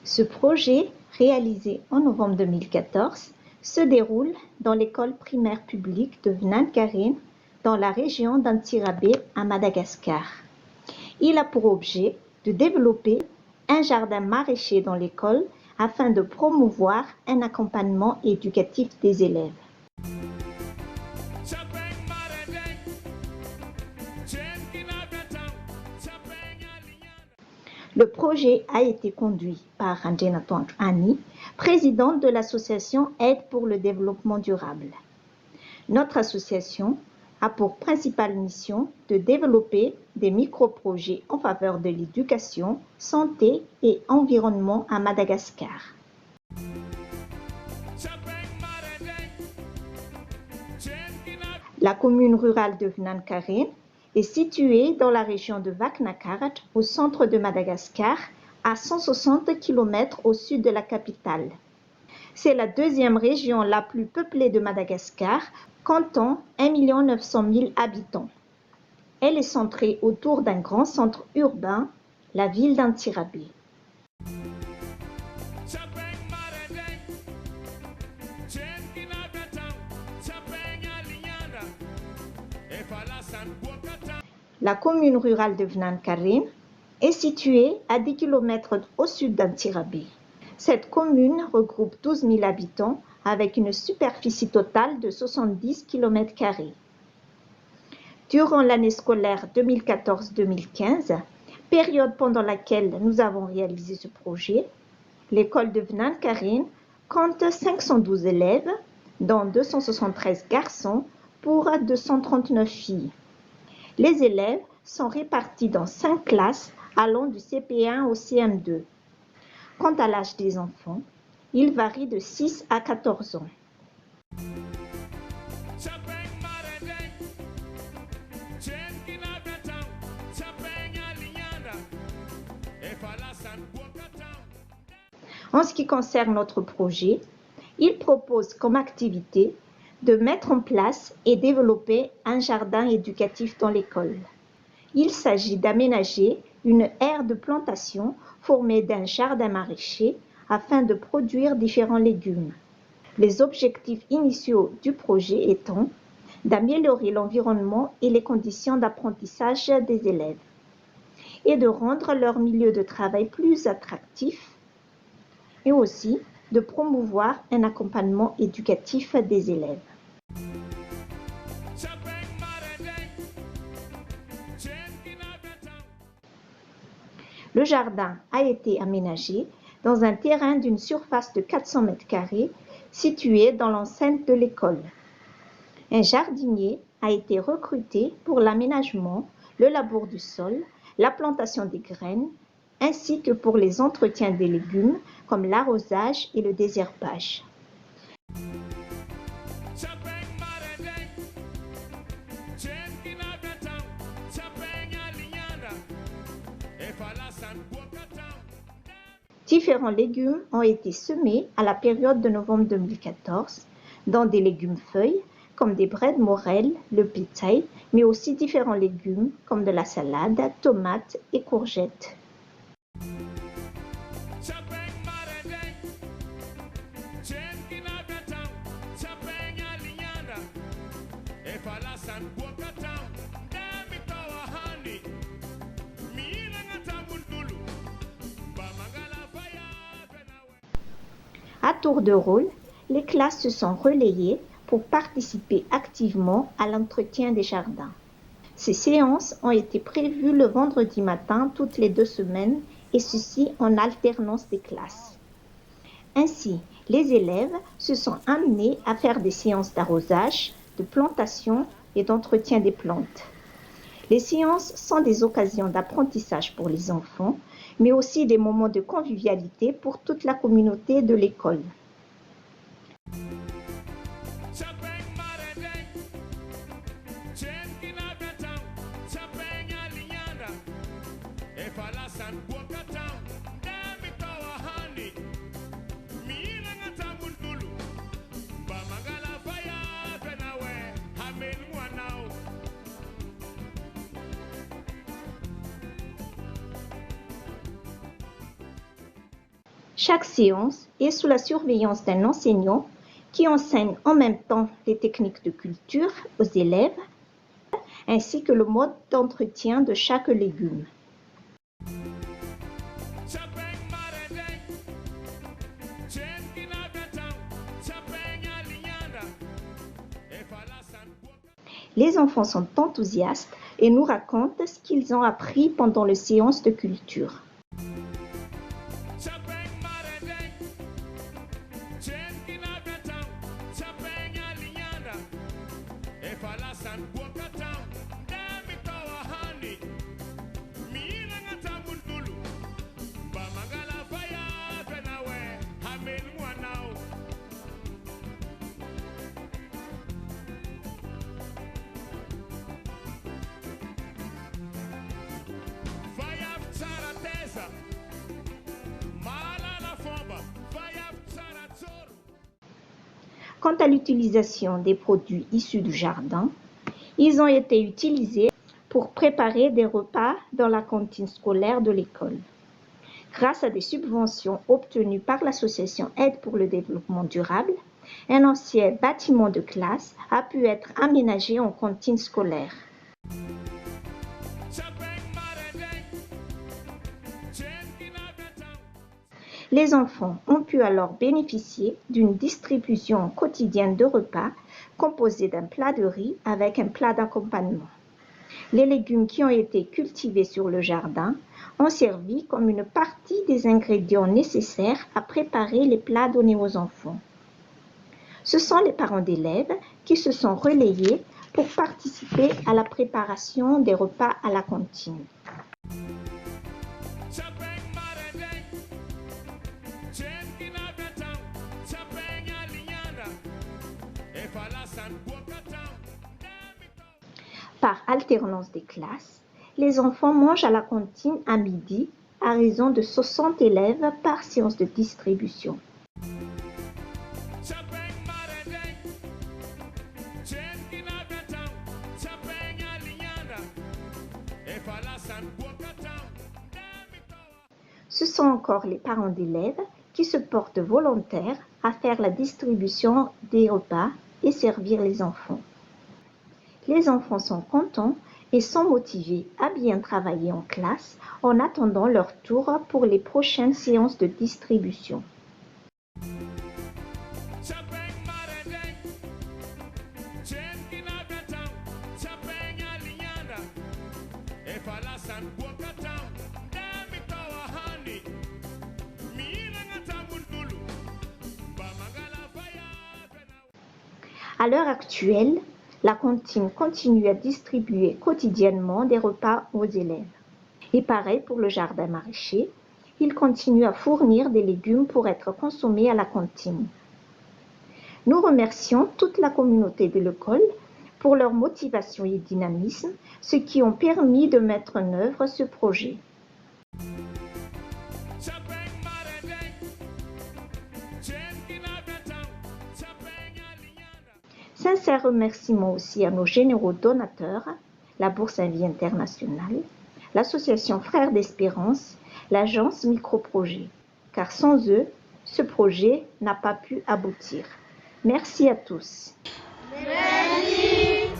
Ce projet, réalisé en novembre 2014, se déroule dans l'école primaire publique de Vnan Karin, dans la région d'Antsirabe à Madagascar. Il a pour objet de développer un jardin maraîcher dans l'école afin de promouvoir un accompagnement éducatif des élèves. Le projet a été conduit par Ranjenatong Annie, présidente de l'association Aide pour le développement durable. Notre association a pour principale mission de développer des micro-projets en faveur de l'éducation, santé et environnement à Madagascar. La commune rurale de Vnan Karin est située dans la région de Vaknakart, au centre de Madagascar, à 160 km au sud de la capitale. C'est la deuxième région la plus peuplée de Madagascar, comptant 1 900 000 habitants. Elle est centrée autour d'un grand centre urbain, la ville d'Antsirabe. La commune rurale de Vnan Karin est située à 10 km au sud d'Antsirabe. Cette commune regroupe 12 000 habitants avec une superficie totale de 70 km². Durant l'année scolaire 2014-2015, période pendant laquelle nous avons réalisé ce projet, l'école de Vnan Karin compte 512 élèves, dont 273 garçons pour 239 filles. Les élèves sont répartis dans 5 classes allant du CP1 au CM2. Quant à l'âge des enfants, il varie de 6 à 14 ans. En ce qui concerne notre projet, il propose comme activité de mettre en place et développer un jardin éducatif dans l'école. Il s'agit d'aménager une aire de plantation formée d'un jardin maraîcher afin de produire différents légumes. Les objectifs initiaux du projet étant d'améliorer l'environnement et les conditions d'apprentissage des élèves et de rendre leur milieu de travail plus attractif et aussi de promouvoir un accompagnement éducatif des élèves. Le jardin a été aménagé dans un terrain d'une surface de 400 m² situé dans l'enceinte de l'école. Un jardinier a été recruté pour l'aménagement, le labour du sol, la plantation des graines, ainsi que pour les entretiens des légumes comme l'arrosage et le désherbage. Différents légumes ont été semés à la période de novembre 2014, dans des légumes feuilles comme des braies de morel, le pitaï, mais aussi différents légumes comme de la salade, tomates et courgettes. À tour de rôle, les classes se sont relayées pour participer activement à l'entretien des jardins. Ces séances ont été prévues le vendredi matin toutes les 2 semaines et ceci en alternance des classes. Ainsi, les élèves se sont amenés à faire des séances d'arrosage, de plantation et d'entretien des plantes. Les séances sont des occasions d'apprentissage pour les enfants, mais aussi des moments de convivialité pour toute la communauté de l'école. Chaque séance est sous la surveillance d'un enseignant qui enseigne en même temps les techniques de culture aux élèves ainsi que le mode d'entretien de chaque légume. Les enfants sont enthousiastes et nous racontent ce qu'ils ont appris pendant les séances de culture. Quant à l'utilisation des produits issus du jardin, ils ont été utilisés pour préparer des repas dans la cantine scolaire de l'école. Grâce à des subventions obtenues par l'association Aide pour le développement durable, un ancien bâtiment de classe a pu être aménagé en cantine scolaire. Les enfants ont pu alors bénéficier d'une distribution quotidienne de repas composée d'un plat de riz avec un plat d'accompagnement. Les légumes qui ont été cultivés sur le jardin ont servi comme une partie des ingrédients nécessaires à préparer les plats donnés aux enfants. Ce sont les parents d'élèves qui se sont relayés pour participer à la préparation des repas à la cantine. Par alternance des classes, les enfants mangent à la cantine à midi à raison de 60 élèves par séance de distribution. Ce sont encore les parents d'élèves qui se portent volontaires à faire la distribution des repas et servir les enfants. Les enfants sont contents et sont motivés à bien travailler en classe en attendant leur tour pour les prochaines séances de distribution. À l'heure actuelle, la cantine continue à distribuer quotidiennement des repas aux élèves. Et pareil pour le jardin maraîcher, il continue à fournir des légumes pour être consommés à la cantine. Nous remercions toute la communauté de l'école pour leur motivation et dynamisme, ce qui ont permis de mettre en œuvre ce projet. Sincère remerciement aussi à nos généraux donateurs, la Bourse à Vie Internationale, l'association Frères d'Espérance, l'agence Microprojet, car sans eux, ce projet n'a pas pu aboutir. Merci à tous. Merci.